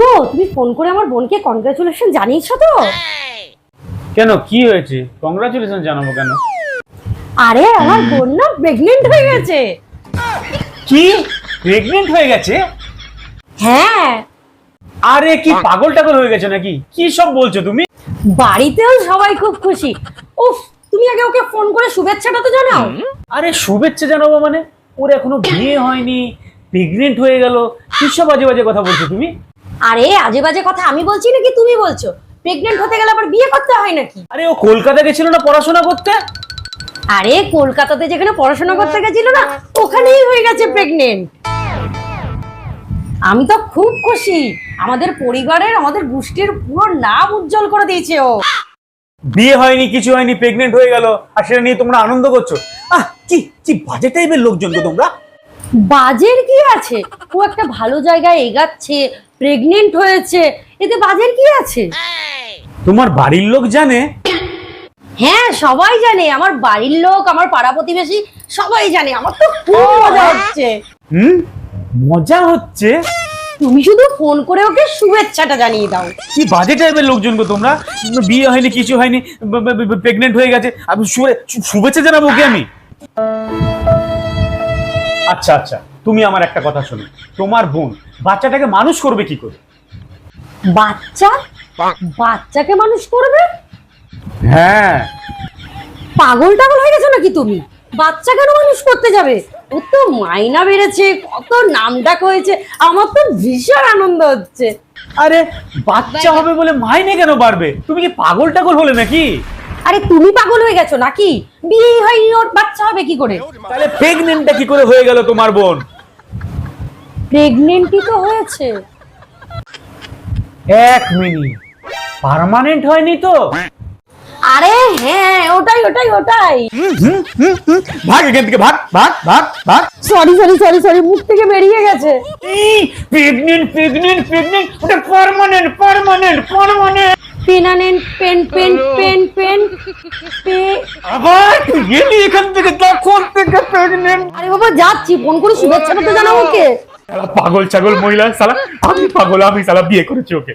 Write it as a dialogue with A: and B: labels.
A: গো, তুমি ফোন করে আমার বোনকে কনগ্রাচুলেশন জানিয়েছো তো?
B: কেন, কি হয়েছে? কংগ্রাচুলেশন জানাবো কেন?
A: আরে আমার বোন না প্রেগনেন্ট হয়ে গেছে।
B: কি, প্রেগনেন্ট হয়ে গেছে?
A: হ্যাঁ,
B: আরে কি পাগল টাগল হয়ে গেছে নাকি? কি সব বলছো তুমি?
A: বাড়িতেও সবাই খুব খুশি। উফ, তুমি আগে ওকে ফোন করে শুভেচ্ছাটা তো জানাও।
B: আরে শুভেচ্ছা জানাবো মানে? ওর এখনো বিয়ে হয়নি, প্রেগনেন্ট হয়ে গেল, কি সব বাজে বাজে কথা বলছো তুমি?
A: আরে আজে বাজে কথা আমি বলছি নাকি তুমি বলছো? প্রেগনেন্ট হতে গেলে আবার বিয়ে করতে হয় নাকি?
B: আরে ও কলকাতা গেছিল না পড়াশোনা করতে?
A: আরে কলকাতাতে যেখানে পড়াশোনা করতে গেছিল না, ওখানেই হয়ে গেছে প্রেগনেন্ট। আমি তো খুব খুশি। আমাদের পরিবারের, আমাদের গোষ্ঠীর পুরো নাম উজ্জ্বল করে দিয়েছে ও।
B: বিয়ে হয়নি, কিছু হয়নি, প্রেগনেন্ট হয়ে গেল, আর সেটা নিয়ে তোমরা আনন্দ করছো? কি কি বাজে টাইপের লোকজন তো তোমরা।
A: বাজের কি আছে? ও একটা ভালো জায়গায় এগাচ্ছে, প্রেগনেন্ট হয়েছে, এতে বাজের কি আছে?
B: তোমার বাড়ির লোক জানে?
A: হ্যাঁ, সবাই জানে, আমার বাড়ির লোক, আমার পাড়া প্রতিবেশী সবাই জানে। আমার তো খুব মজা হচ্ছে।
B: মজা হচ্ছে?
A: তুমি শুধু ফোন করে ওকে শুভেচ্ছাটা জানিয়ে দাও।
B: কি বাজে টাইপের লোকজন গো তোমরা। বিয়ে হয়নি, কিছু হয়নি, প্রেগনেন্ট হয়ে গেছে, আমি শুভেচ্ছা জানাবো কি আমি? আচ্ছা আচ্ছা, তুমি আমার একটা কথা শোনো। তোমার বোন বাচ্চাটাকে মানুষ করবে কি করে?
A: বাচ্চা? বাচ্চাকে মানুষ করবে?
B: হ্যাঁ।
A: পাগল টাগল হয়ে গেছো নাকি তুমি? বাচ্চা কেন মানুষ করতে যাবে? ও তো মাইনা বেড়েছে, কত নাম ডাক হয়েছে, আমার তো ভীষণ আনন্দ হচ্ছে।
B: আরে বাচ্চা হবে বলে মাইনে কেন বাড়বে? তুমি কি পাগল টাগল হলে নাকি?
A: আরে তুমি পাগল হয়ে গেছো নাকি? বিয়ে হয়নি, ওর বাচ্চা হবে কি করে?
B: তাহলে প্রেগনেন্টটা কি করে হয়ে গেল তোমার বোন?
A: প্রেগনেন্টই তো হয়েছে।
B: এক মিনিট, পার্মানেন্ট হয়নি তো?
A: আরে হ্যাঁ, ওটাই ওটাই ওটাই।
B: ভাগ এখান থেকে, ভাগ ভাগ ভাগ ভাগ।
A: সরি সরি সরি সরি, মুখ থেকে বেরিয়ে গেছে।
B: প্রেগনেন্ট প্রেগনেন্ট প্রেগনেন্ট, ওটা পার্মানেন্ট পার্মানেন্ট পার্মানেন্ট।
A: পেনানেন্ট, পেন পেন পেন পেন পে।
B: আবার তুই গেলি এখান থেকে, তখন থেকে প্রেগনেন্ট।
A: আরে বাবা যাচ্ছি, ফোন করে শুভেচ্ছাটা তো জানাবো ওকে।
B: পাগল ছাগল মহিলা, সালা আমি পাগল, আমি সালা বিয়ে করেছি ওকে।